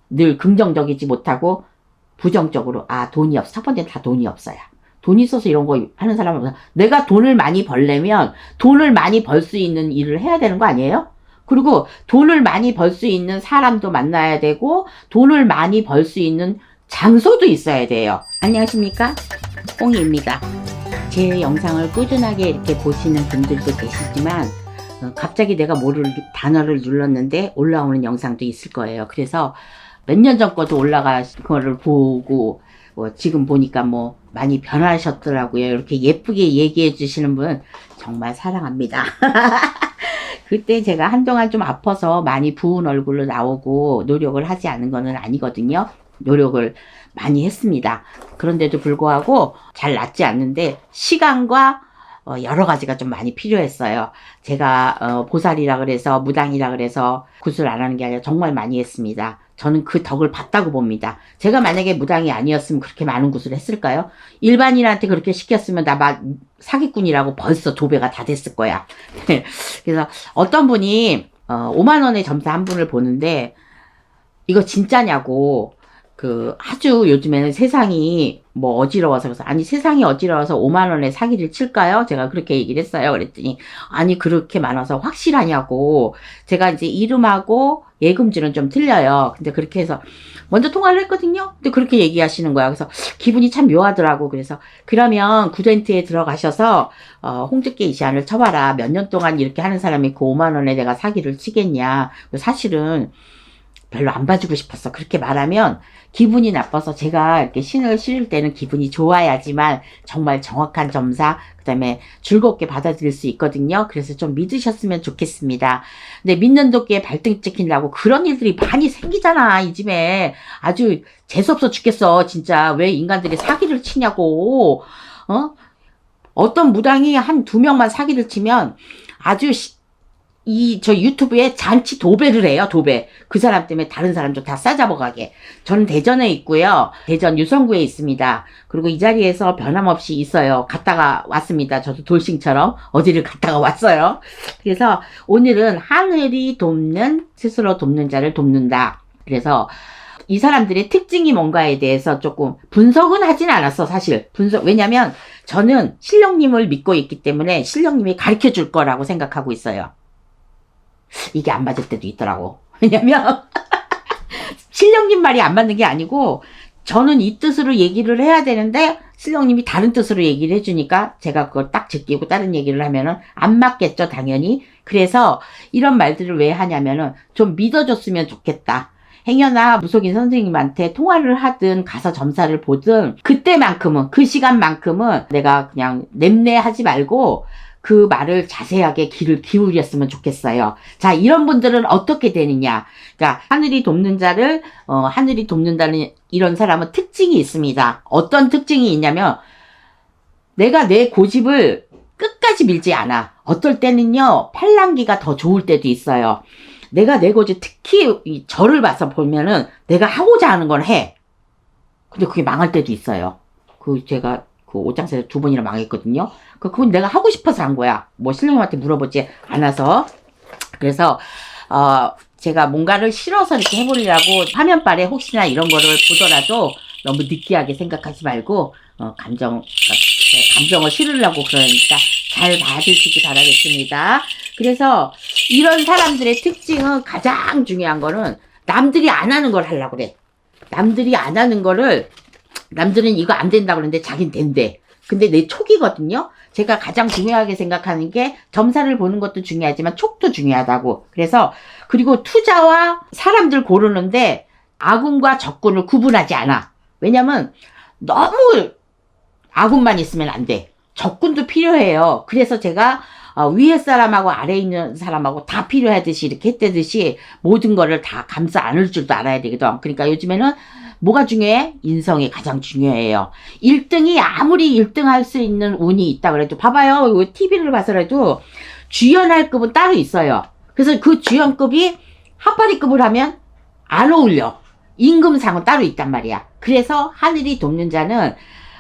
늘 긍정적이지 못하고 부정적으로 돈이 없어. 첫 번째는 다 돈이 없어요. 돈이 있어서 이런 거 하는 사람은 내가 돈을 많이 벌려면 돈을 많이 벌 수 있는 일을 해야 되는 거 아니에요? 그리고 돈을 많이 벌 수 있는 사람도 만나야 되고 돈을 많이 벌 수 있는 장소도 있어야 돼요. 안녕하십니까? 뽕이입니다. 제 영상을 꾸준하게 이렇게 보시는 분들도 계시지만 갑자기 내가 모를 단어를 눌렀는데 올라오는 영상도 있을 거예요. 그래서 몇 년 전 거도 올라간 거를 보고 지금 보니까 많이 변하셨더라고요. 이렇게 예쁘게 얘기해 주시는 분 정말 사랑합니다. 그때 제가 한동안 좀 아파서 많이 부은 얼굴로 나오고 노력을 하지 않은 거는 아니거든요. 노력을 많이 했습니다. 그런데도 불구하고 잘 낫지 않는데 시간과 여러 가지가 좀 많이 필요했어요. 제가 보살이라 그래서 무당이라 그래서 굿을 안 하는 게 아니라 정말 많이 했습니다. 저는 그 덕을 봤다고 봅니다. 제가 만약에 무당이 아니었으면 그렇게 많은 굿을 했을까요? 일반인한테 그렇게 시켰으면 나 사기꾼이라고 벌써 도배가 다 됐을 거야. 그래서 어떤 분이 5만 원의 점사 한 분을 보는데 이거 진짜냐고 아주 요즘에는 세상이 어지러워서 그래서 아니 세상이 어지러워서 5만 원에 사기를 칠까요? 제가 그렇게 얘기를 했어요. 그랬더니 아니 그렇게 많아서 확실하냐고. 제가 이제 이름하고 예금주는 좀 틀려요. 근데 그렇게 해서 먼저 통화를 했거든요. 근데 그렇게 얘기하시는 거야. 그래서 기분이 참 묘하더라고. 그래서 그러면 구덴트에 들어가셔서 홍두깨 이시안을 쳐봐라. 몇 년 동안 이렇게 하는 사람이 그 5만 원에 내가 사기를 치겠냐. 사실은 별로 안 봐주고 싶었어. 그렇게 말하면 기분이 나빠서 제가 이렇게 신을 실을 때는 기분이 좋아야지만 정말 정확한 점사, 그 다음에 즐겁게 받아들일 수 있거든요. 그래서 좀 믿으셨으면 좋겠습니다. 근데 믿는 도끼에 발등 찍힌다고 그런 일들이 많이 생기잖아, 이 집에. 아주 재수없어 죽겠어, 진짜. 왜 인간들이 사기를 치냐고. 어떤 무당이 한 2명만 사기를 치면 아주 저 유튜브에 잔치 도배를 해요, 도배. 그 사람 때문에 다른 사람도 다 싸잡아가게. 저는 대전에 있고요. 대전 유성구에 있습니다. 그리고 이 자리에서 변함없이 있어요. 갔다가 왔습니다. 저도 돌싱처럼 어디를 갔다가 왔어요. 그래서 오늘은 하늘이 돕는, 스스로 돕는 자를 돕는다. 그래서 이 사람들의 특징이 뭔가에 대해서 조금 분석은 하진 않았어, 사실. 왜냐면 저는 신령님을 믿고 있기 때문에 신령님이 가르쳐 줄 거라고 생각하고 있어요. 이게 안 맞을 때도 있더라고. 왜냐면 신령님 말이 안 맞는 게 아니고 저는 이 뜻으로 얘기를 해야 되는데 신령님이 다른 뜻으로 얘기를 해주니까 제가 그걸 딱 제끼고 다른 얘기를 하면은 안 맞겠죠, 당연히. 그래서 이런 말들을 왜 하냐면은 좀 믿어줬으면 좋겠다. 행여나 무속인 선생님한테 통화를 하든 가서 점사를 보든 그때만큼은, 그 시간만큼은 내가 그냥 냄내하지 말고 그 말을 자세하게 귀를 기울였으면 좋겠어요. 자, 이런 분들은 어떻게 되느냐. 그러니까 하늘이 돕는 자를 하늘이 돕는다는 이런 사람은 특징이 있습니다. 어떤 특징이 있냐면 내가 내 고집을 끝까지 밀지 않아. 어떨 때는요, 팔랑귀가 더 좋을 때도 있어요. 내가 내 고집, 특히 저를 봐서 보면은 내가 하고자 하는 건 해. 근데 그게 망할 때도 있어요. 제가 옷장사에서 2번이나 망했거든요. 그건 내가 하고 싶어서 한 거야. 신령님한테 물어보지 않아서. 그래서 제가 뭔가를 싫어서 이렇게 해보려고 화면발에 혹시나 이런 거를 보더라도 너무 느끼하게 생각하지 말고 감정을 실으려고 그러니까 잘 봐주시기 바라겠습니다. 그래서 이런 사람들의 특징은 가장 중요한 거는 남들이 안 하는 걸 하려고 그래. 남들이 안 하는 거를 남들은 이거 안 된다고 그러는데 자긴 된대. 근데 내 촉이거든요. 제가 가장 중요하게 생각하는 게 점사를 보는 것도 중요하지만 촉도 중요하다고. 그리고 투자와 사람들 고르는데 아군과 적군을 구분하지 않아. 왜냐면 너무 아군만 있으면 안 돼. 적군도 필요해요. 그래서 제가 위에 사람하고 아래에 있는 사람하고 다 필요하듯이 이렇게 했듯이 모든 거를 다 감싸 안을 줄도 알아야 되거든. 그러니까 요즘에는 뭐가 중요해? 인성이 가장 중요해요. 1등이 아무리 1등 할 수 있는 운이 있다 그래도 봐봐요. TV를 봐서라도 주연할 급은 따로 있어요. 그래서 그 주연급이 하파리급을 하면 안 어울려. 임금상은 따로 있단 말이야. 그래서 하늘이 돕는 자는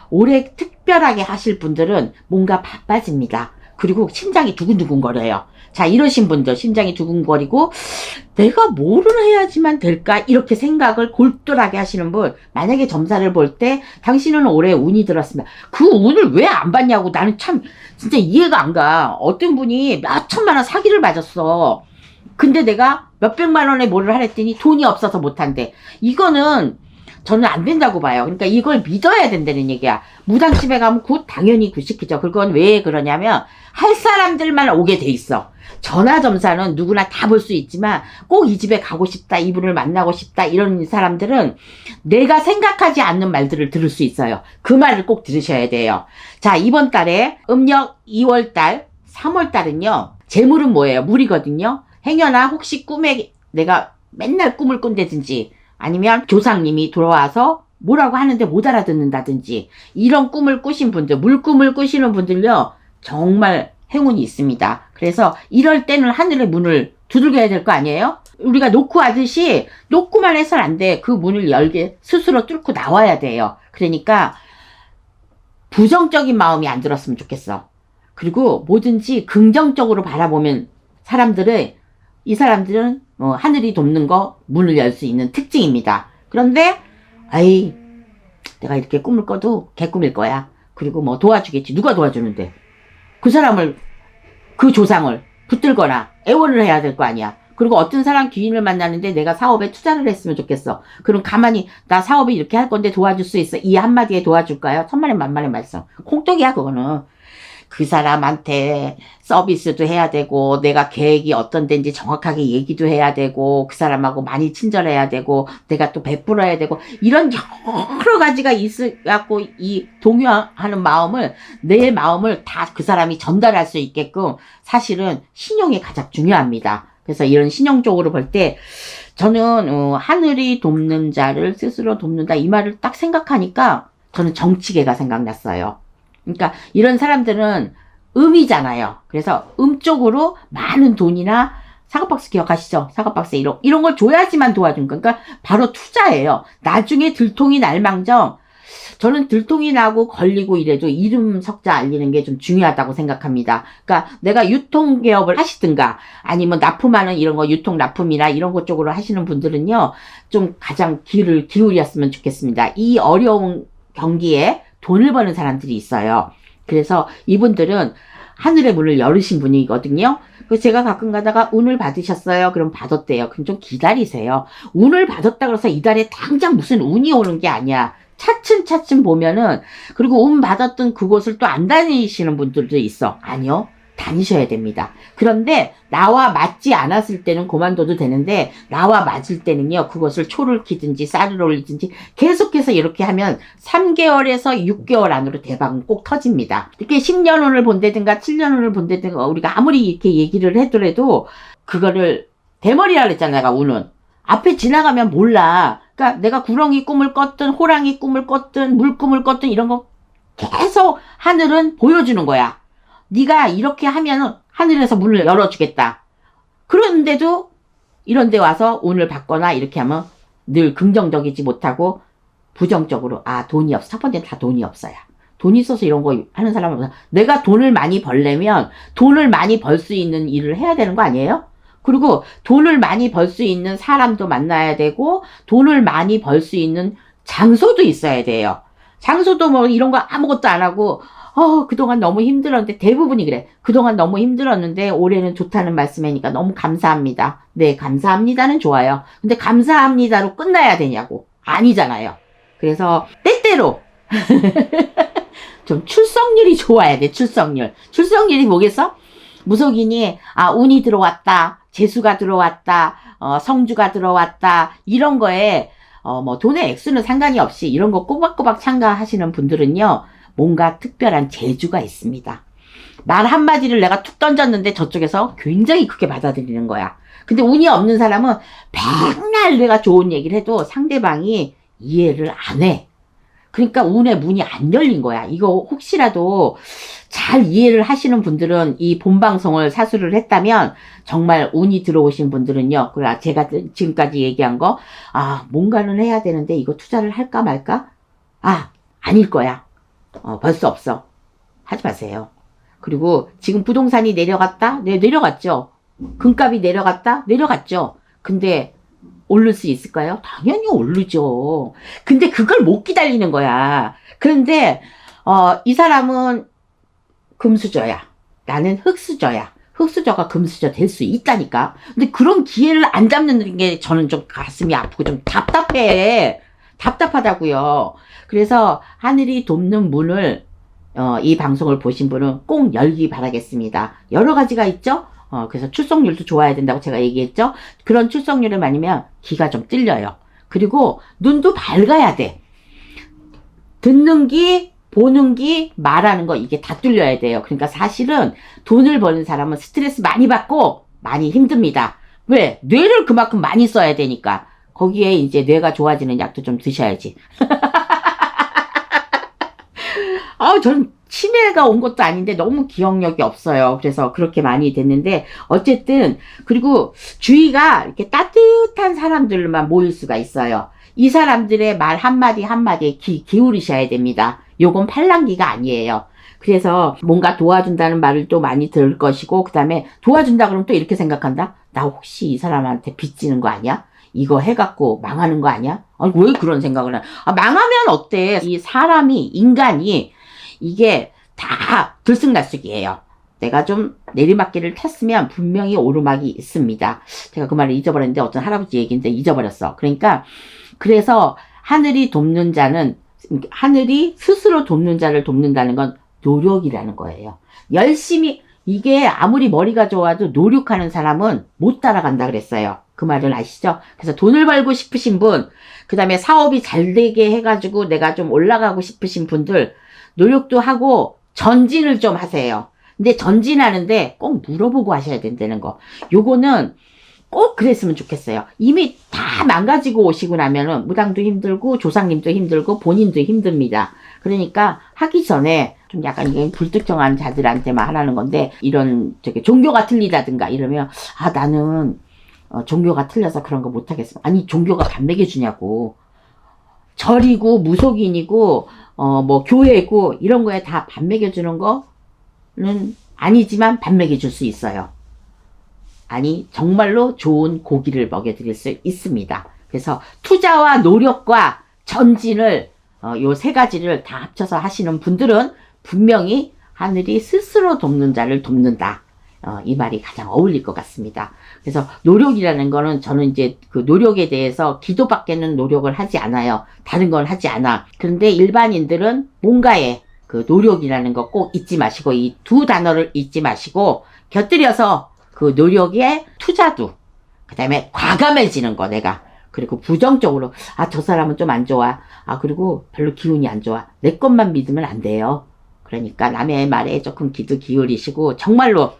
올해 특별하게 하실 분들은 뭔가 바빠집니다. 그리고 심장이 두근두근 거려요. 자, 이러신 분들, 심장이 두근거리고, 내가 뭐를 해야지만 될까? 이렇게 생각을 골똘하게 하시는 분, 만약에 점사를 볼 때, 당신은 올해 운이 들었습니다. 그 운을 왜 안 받냐고 나는 참, 진짜 이해가 안 가. 어떤 분이 몇 천만 원 사기를 맞았어. 근데 내가 몇백만 원에 뭐를 하랬더니 돈이 없어서 못한대. 이거는, 저는 안 된다고 봐요. 그러니까 이걸 믿어야 된다는 얘기야. 무당집에 가면 당연히 굿시키죠. 그건 왜 그러냐면, 할 사람들만 오게 돼 있어. 전화점사는 누구나 다 볼 수 있지만 꼭 이 집에 가고 싶다, 이분을 만나고 싶다 이런 사람들은 내가 생각하지 않는 말들을 들을 수 있어요. 그 말을 꼭 들으셔야 돼요. 자, 이번 달에 음력 2월달 3월달은요 재물은 뭐예요? 물이거든요. 행여나 혹시 꿈에 내가 맨날 꿈을 꾼다든지 아니면 조상님이 돌아와서 뭐라고 하는데 못 알아듣는다든지 이런 꿈을 꾸신 분들, 물꿈을 꾸시는 분들요 정말 행운이 있습니다. 그래서 이럴 때는 하늘의 문을 두들겨야 될 거 아니에요? 우리가 놓고 하듯이 놓고만 해서는 안 돼. 그 문을 열게 스스로 뚫고 나와야 돼요. 그러니까 부정적인 마음이 안 들었으면 좋겠어. 그리고 뭐든지 긍정적으로 바라보면 이 사람들은 하늘이 돕는 거 문을 열 수 있는 특징입니다. 그런데 아이 내가 이렇게 꿈을 꿔도 개꿈일 거야. 그리고 뭐 도와주겠지. 누가 도와주는데? 그 사람을, 그 조상을 붙들거나 애원을 해야 될 거 아니야. 그리고 어떤 사람 귀인을 만나는데 내가 사업에 투자를 했으면 좋겠어. 그럼 가만히 나 사업을 이렇게 할 건데 도와줄 수 있어. 이 한마디에 도와줄까요? 천만에 만만의 말씀. 콩떡이야 그거는. 그 사람한테 서비스도 해야 되고 내가 계획이 어떤 데인지 정확하게 얘기도 해야 되고 그 사람하고 많이 친절해야 되고 내가 또 베풀어야 되고 이런 여러 가지가 있어갖고 이 동요하는 마음을 내 마음을 다 그 사람이 전달할 수 있게끔 사실은 신용이 가장 중요합니다. 그래서 이런 신용적으로 볼 때 저는 하늘이 돕는 자를 스스로 돕는다 이 말을 딱 생각하니까 저는 정치계가 생각났어요. 그러니까 이런 사람들은 음이잖아요. 그래서 음 쪽으로 많은 돈이나 사과박스 기억하시죠? 사과박스 이런 걸 줘야지만 도와준 거. 그러니까 바로 투자예요. 나중에 들통이 날망정 저는 들통이 나고 걸리고 이래도 이름 석자 알리는 게 좀 중요하다고 생각합니다. 그러니까 내가 유통개업을 하시든가 아니면 납품하는 이런 거 유통 납품이나 이런 것 쪽으로 하시는 분들은요. 좀 가장 귀를 기울였으면 좋겠습니다. 이 어려운 경기에 돈을 버는 사람들이 있어요. 그래서 이분들은 하늘의 문을 열으신 분이거든요. 그래서 제가 가끔 가다가 운을 받으셨어요? 그럼 받았대요. 그럼 좀 기다리세요. 운을 받았다 그래서 이달에 당장 무슨 운이 오는 게 아니야. 차츰차츰 보면은 그리고 운 받았던 그곳을 또 안 다니시는 분들도 있어. 아니요. 다니셔야 됩니다. 그런데 나와 맞지 않았을 때는 그만둬도 되는데 나와 맞을 때는요. 그것을 초를 키든지 쌀을 올리든지 계속해서 이렇게 하면 3개월에서 6개월 안으로 대박은 꼭 터집니다. 이렇게 10년 운을 본다든가 7년 운을 본다든가 우리가 아무리 이렇게 얘기를 해더라도 그거를 대머리라 그랬잖아. 내가 운은. 앞에 지나가면 몰라. 그러니까 내가 구렁이 꿈을 꿨든 호랑이 꿈을 꿨든 물꿈을 꿨든 이런 거 계속 하늘은 보여주는 거야. 네가 이렇게 하면 하늘에서 문을 열어주겠다. 그런데도 이런 데 와서 운을 받거나 이렇게 하면 늘 긍정적이지 못하고 부정적으로 돈이 없어. 첫 번째는 다 돈이 없어요. 돈이 있어서 이런 거 하는 사람은 내가 돈을 많이 벌려면 돈을 많이 벌 수 있는 일을 해야 되는 거 아니에요? 그리고 돈을 많이 벌 수 있는 사람도 만나야 되고 돈을 많이 벌 수 있는 장소도 있어야 돼요. 장소도 뭐 이런 거 아무것도 안 하고 그동안 너무 힘들었는데 대부분이 그래. 그동안 너무 힘들었는데 올해는 좋다는 말씀이니까 너무 감사합니다. 네, 감사합니다는 좋아요. 근데 감사합니다로 끝나야 되냐고. 아니잖아요. 그래서 때때로 좀 출석률이 좋아야 돼. 출석률이 뭐겠어? 무속인이 운이 들어왔다. 재수가 들어왔다. 성주가 들어왔다. 이런 거에 뭐 돈의 액수는 상관이 없이 이런 거 꼬박꼬박 참가하시는 분들은요. 뭔가 특별한 재주가 있습니다. 말 한마디를 내가 툭 던졌는데 저쪽에서 굉장히 크게 받아들이는 거야. 근데 운이 없는 사람은 맨날 내가 좋은 얘기를 해도 상대방이 이해를 안 해. 그러니까 운의 문이 안 열린 거야. 이거 혹시라도 잘 이해를 하시는 분들은 이 본방송을 사수를 했다면 정말 운이 들어오신 분들은요. 그래 제가 지금까지 얘기한 거 뭔가는 해야 되는데 이거 투자를 할까 말까? 아닐 거야. 벌써 없어. 하지 마세요. 그리고 지금 부동산이 내려갔다? 네, 내려갔죠. 금값이 내려갔다? 내려갔죠. 근데 오를 수 있을까요? 당연히 오르죠. 근데 그걸 못 기다리는 거야. 그런데 이 사람은 금수저야. 나는 흙수저야. 흙수저가 금수저 될 수 있다니까. 근데 그런 기회를 안 잡는 게 저는 좀 가슴이 아프고 좀 답답해. 답답하다고요. 그래서 하늘이 돕는 문을 이 방송을 보신 분은 꼭 열기 바라겠습니다. 여러 가지가 있죠. 그래서 출석률도 좋아야 된다고 제가 얘기했죠. 그런 출석률을 많으면 귀가 좀 찔려요. 그리고 눈도 밝아야 돼. 듣는 귀, 보는 귀, 말하는 거 이게 다 뚫려야 돼요. 그러니까 사실은 돈을 버는 사람은 스트레스 많이 받고 많이 힘듭니다. 왜? 뇌를 그만큼 많이 써야 되니까. 거기에 이제 뇌가 좋아지는 약도 좀 드셔야지. 저는 치매가 온 것도 아닌데 너무 기억력이 없어요. 그래서 그렇게 많이 됐는데 어쨌든 그리고 주위가 이렇게 따뜻한 사람들만 모일 수가 있어요. 이 사람들의 말 한마디 한마디에 기울이셔야 됩니다. 요건 팔랑귀가 아니에요. 그래서 뭔가 도와준다는 말을 또 많이 들을 것이고 그 다음에 도와준다 그러면 또 이렇게 생각한다. 나 혹시 이 사람한테 빚지는 거 아니야? 이거 해갖고 망하는 거 아니야? 왜 그런 생각을 해? 망하면 어때? 이 사람이 인간이 이게 다 들쑥날쑥이에요. 내가 좀 내리막길을 탔으면 분명히 오르막이 있습니다. 제가 그 말을 잊어버렸는데 어떤 할아버지 얘기인데 잊어버렸어. 그러니까 그래서 하늘이 돕는 자는 하늘이 스스로 돕는 자를 돕는다는 건 노력이라는 거예요. 열심히 이게 아무리 머리가 좋아도 노력하는 사람은 못 따라간다 그랬어요. 그 말을 아시죠? 그래서 돈을 벌고 싶으신 분, 그 다음에 사업이 잘 되게 해가지고 내가 좀 올라가고 싶으신 분들 노력도 하고 전진을 좀 하세요. 근데 전진하는데 꼭 물어보고 하셔야 된다는 거. 요거는 꼭 그랬으면 좋겠어요. 이미 다 망가지고 오시고 나면은 무당도 힘들고 조상님도 힘들고 본인도 힘듭니다. 그러니까 하기 전에 좀 약간 이게 불특정한 자들한테만 하라는 건데 이런 종교가 틀리다든가 이러면 나는 종교가 틀려서 그런 거 못하겠어. 아니 종교가 밥 먹여주냐고. 절이고 무속인이고 뭐 교회고 이런 거에 다 밥 먹여주는 거는 아니지만 밥 먹여줄 수 있어요. 아니 정말로 좋은 고기를 먹여드릴 수 있습니다. 그래서 투자와 노력과 전진을 요 세 가지를 다 합쳐서 하시는 분들은 분명히 하늘이 스스로 돕는 자를 돕는다. 이 말이 가장 어울릴 것 같습니다. 그래서 노력이라는 거는 저는 이제 그 노력에 대해서 기도밖에는 노력을 하지 않아요. 다른 건 하지 않아. 그런데 일반인들은 뭔가에 그 노력이라는 거 꼭 잊지 마시고 이 두 단어를 잊지 마시고 곁들여서 그 노력에 투자도 그 다음에 과감해지는 거 내가 그리고 부정적으로 저 사람은 좀 안 좋아. 그리고 별로 기운이 안 좋아. 내 것만 믿으면 안 돼요. 그러니까 남의 말에 조금 귀도 기울이시고 정말로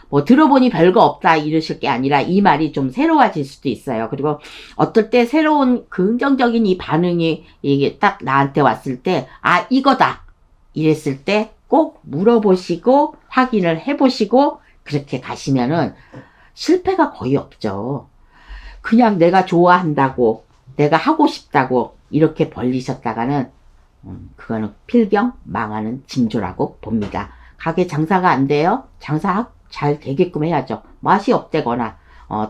뭐 들어보니 별거 없다 이러실 게 아니라 이 말이 좀 새로워질 수도 있어요. 그리고 어떨 때 새로운 긍정적인 이 반응이 이게 딱 나한테 왔을 때 이거다 이랬을 때 꼭 물어보시고 확인을 해보시고 그렇게 가시면은 실패가 거의 없죠. 그냥 내가 좋아한다고 내가 하고 싶다고 이렇게 벌리셨다가는 그거는 필경 망하는 징조라고 봅니다. 가게 장사가 안 돼요? 장사 잘 되게끔 해야죠. 맛이 없다거나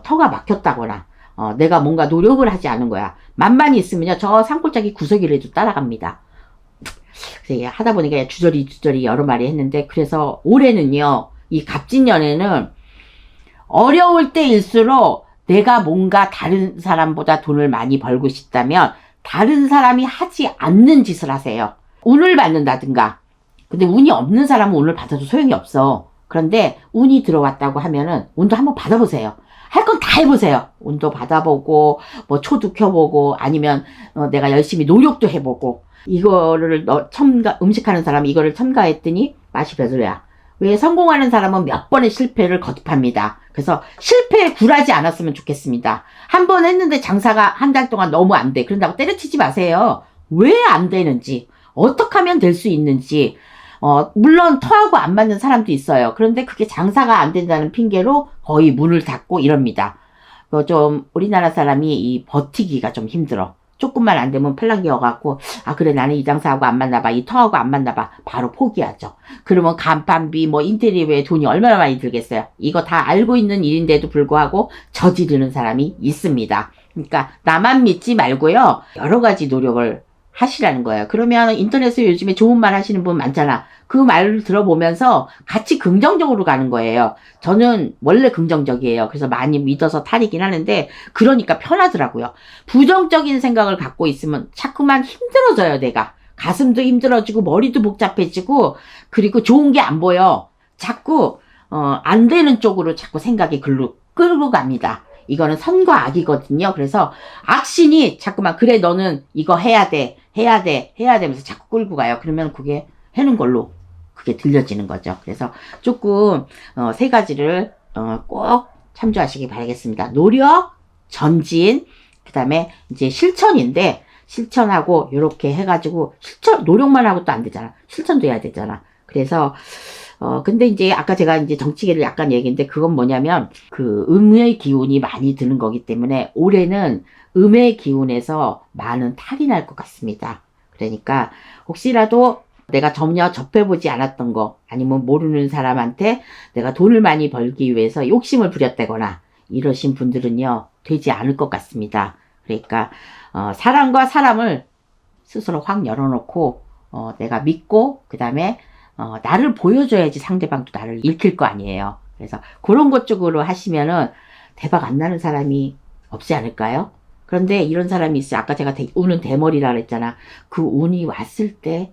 터가 막혔다거나 내가 뭔가 노력을 하지 않은 거야. 만만히 있으면요. 저 산골짜기 구석이라도 따라갑니다. 그래서 하다 보니까 주저리 여러 마리 했는데 그래서 올해는요. 이 갑진년에는 어려울 때일수록 내가 뭔가 다른 사람보다 돈을 많이 벌고 싶다면 다른 사람이 하지 않는 짓을 하세요. 운을 받는다든가. 근데 운이 없는 사람은 운을 받아도 소용이 없어. 그런데 운이 들어왔다고 하면은 운도 한번 받아보세요. 할 건 다 해보세요. 운도 받아보고 뭐 초도 켜보고 아니면 내가 열심히 노력도 해보고 이거를 음식하는 사람이 이거를 첨가했더니 맛이 별로야. 왜 성공하는 사람은 몇 번의 실패를 거듭합니다. 그래서 실패에 굴하지 않았으면 좋겠습니다. 한 번 했는데 장사가 한 달 동안 너무 안 돼. 그런다고 때려치지 마세요. 왜 안 되는지, 어떻게 하면 될 수 있는지, 물론 터하고 안 맞는 사람도 있어요. 그런데 그게 장사가 안 된다는 핑계로 거의 문을 닫고 이럽니다. 좀 우리나라 사람이 이 버티기가 좀 힘들어. 조금만 안 되면 팔랑귀여갖고 아 그래 나는 이 장사하고 안 맞나봐 이 터하고 안 맞나봐 바로 포기하죠. 그러면 간판비 뭐 인테리어에 돈이 얼마나 많이 들겠어요. 이거 다 알고 있는 일인데도 불구하고 저지르는 사람이 있습니다. 그러니까 나만 믿지 말고요 여러 가지 노력을 하시라는 거예요. 그러면 인터넷에 요즘에 좋은 말 하시는 분 많잖아. 그 말을 들어보면서 같이 긍정적으로 가는 거예요. 저는 원래 긍정적이에요. 그래서 많이 믿어서 탈이긴 하는데 그러니까 편하더라고요. 부정적인 생각을 갖고 있으면 자꾸만 힘들어져요. 내가 가슴도 힘들어지고 머리도 복잡해지고 그리고 좋은 게 안 보여. 자꾸 안 되는 쪽으로 자꾸 생각이 끌고 갑니다. 이거는 선과 악이거든요. 그래서 악신이 자꾸만 그래 너는 이거 해야 돼 하면서 자꾸 끌고 가요. 그러면 그게 하는 걸로 그게 들려지는 거죠. 그래서 조금 세 가지를 꼭 참조하시기 바라겠습니다. 노력, 전진, 그 다음에 이제 실천인데 실천하고 이렇게 해가지고 노력만 하고 또 안 되잖아. 실천도 해야 되잖아. 그래서 근데 이제 아까 제가 이제 정치계를 약간 얘기했는데 그건 뭐냐면 그 음의 기운이 많이 드는 거기 때문에 올해는 음의 기운에서 많은 탈이 날 것 같습니다. 그러니까 혹시라도 내가 전혀 접해보지 않았던 거 아니면 모르는 사람한테 내가 돈을 많이 벌기 위해서 욕심을 부렸다거나 이러신 분들은요 되지 않을 것 같습니다. 그러니까 사람과 사람을 스스로 확 열어놓고 내가 믿고 그 다음에 나를 보여줘야지 상대방도 나를 읽힐 거 아니에요. 그래서 그런 것 쪽으로 하시면은 대박 안 나는 사람이 없지 않을까요? 그런데 이런 사람이 있어요. 아까 제가 운은 대머리라 그랬잖아. 그 운이 왔을 때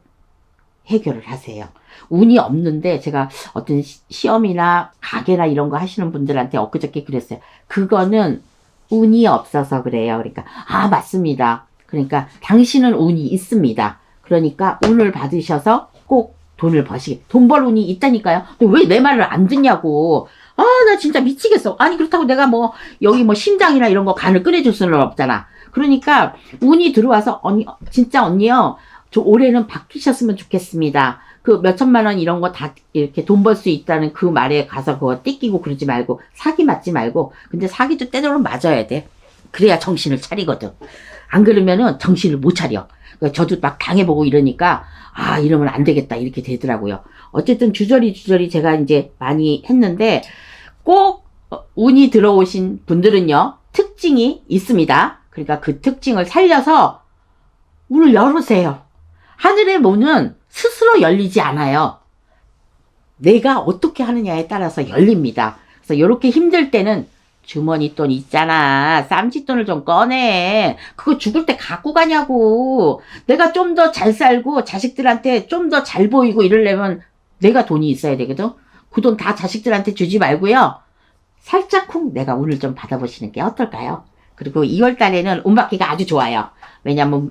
해결을 하세요. 운이 없는데 제가 어떤 시험이나 가게나 이런 거 하시는 분들한테 엊그저께 그랬어요. 그거는 운이 없어서 그래요. 그러니까 아 맞습니다. 그러니까 당신은 운이 있습니다. 그러니까 운을 받으셔서 꼭 돈을 돈 벌 운이 있다니까요. 왜 내 말을 안 듣냐고. 아, 나 진짜 미치겠어. 아니, 그렇다고 내가 뭐, 여기 뭐 심장이나 이런 거 간을 끓여줄 수는 없잖아. 그러니까, 운이 들어와서, 진짜 언니요. 저 올해는 바뀌셨으면 좋겠습니다. 그 몇천만 원 이런 거 다 이렇게 돈 벌 수 있다는 그 말에 가서 그거 띠끼고 그러지 말고, 사기 맞지 말고, 근데 사기도 때로는 맞아야 돼. 그래야 정신을 차리거든. 안 그러면은 정신을 못 차려. 저도 막 당해보고 이러니까, 아, 이러면 안 되겠다. 이렇게 되더라고요. 어쨌든 주저리 제가 이제 많이 했는데, 꼭 운이 들어오신 분들은요, 특징이 있습니다. 그러니까 그 특징을 살려서 문을 열으세요. 하늘의 문은 스스로 열리지 않아요. 내가 어떻게 하느냐에 따라서 열립니다. 그래서 이렇게 힘들 때는 주머니 돈 있잖아. 쌈짓돈을 좀 꺼내. 그거 죽을 때 갖고 가냐고. 내가 좀 더 잘 살고 자식들한테 좀 더 잘 보이고 이러려면 내가 돈이 있어야 되거든. 그 돈 다 자식들한테 주지 말고요. 살짝쿵 내가 운을 좀 받아보시는 게 어떨까요? 그리고 2월 달에는 운 받기가 아주 좋아요. 왜냐면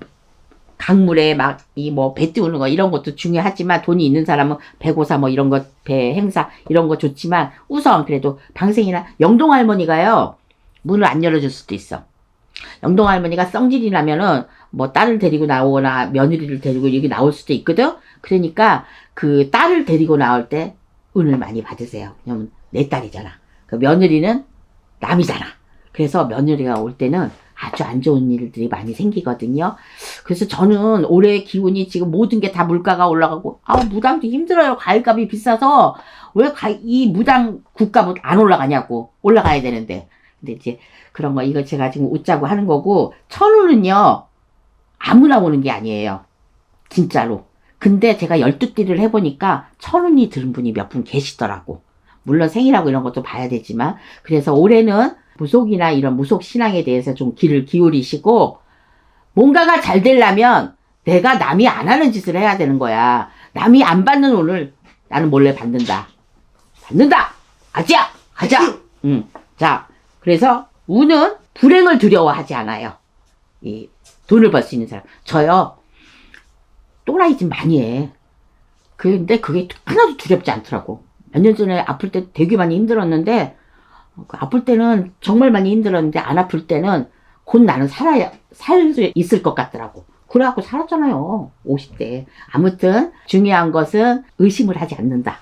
강물에 막 이 뭐 배 띄우는 거 이런 것도 중요하지만 돈이 있는 사람은 배고사 뭐 이런 거 배 행사 이런 거 좋지만 우선 그래도 방생이나 영동 할머니가요 문을 안 열어줄 수도 있어. 영동 할머니가 성질이 나면은 뭐 딸을 데리고 나오거나 며느리를 데리고 여기 나올 수도 있거든. 그러니까 그 딸을 데리고 나올 때 운을 많이 받으세요. 왜냐면 내 딸이잖아. 그 며느리는 남이잖아. 그래서 며느리가 올 때는 아주 안 좋은 일들이 많이 생기거든요. 그래서 저는 올해 기운이 지금 모든 게 다 물가가 올라가고, 무당도 힘들어요. 과일값이 비싸서. 왜 이 무당 국값은 안 올라가냐고. 올라가야 되는데. 근데 이제 그런 거, 이거 제가 지금 웃자고 하는 거고, 천운은요, 아무나 오는 게 아니에요. 진짜로. 근데 제가 12띠를 해보니까 천운이 들은 분이 몇 분 계시더라고. 물론 생일하고 이런 것도 봐야 되지만. 그래서 올해는 무속이나 이런 무속 신앙에 대해서 좀 귀를 기울이시고 뭔가가 잘 되려면 내가 남이 안 하는 짓을 해야 되는 거야. 남이 안 받는 운을 나는 몰래 받는다. 아지야 가자. 자, 그래서 운은 불행을 두려워하지 않아요. 이 돈을 벌 수 있는 사람. 저요 또라이 짓 많이 해. 근데 그게 하나도 두렵지 않더라고. 몇 년 전에 아플 때 되게 많이 힘들었는데 아플 때는 정말 많이 힘들었는데 안 아플 때는 곧 나는 살 수 있을 것 같더라고. 그래갖고 살았잖아요. 50대. 아무튼 중요한 것은 의심을 하지 않는다.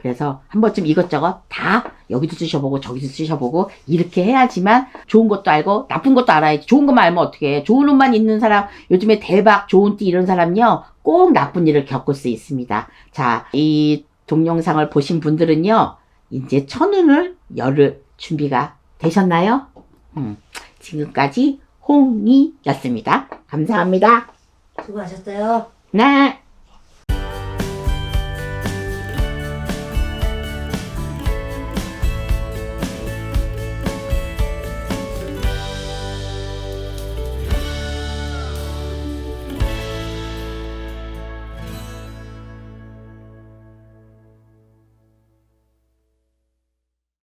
그래서 한 번쯤 이것저것 다 여기도 쓰셔보고 저기도 쓰셔보고 이렇게 해야지만 좋은 것도 알고 나쁜 것도 알아야지. 좋은 것만 알면 어떻게 해. 좋은 옷만 입는 사람, 요즘에 대박 좋은 띠 이런 사람요 꼭 나쁜 일을 겪을 수 있습니다. 자, 이 동영상을 보신 분들은요 이제 천운을 열을 준비가 되셨나요? 지금까지 홍이였습니다. 감사합니다. 수고하셨어요. 네.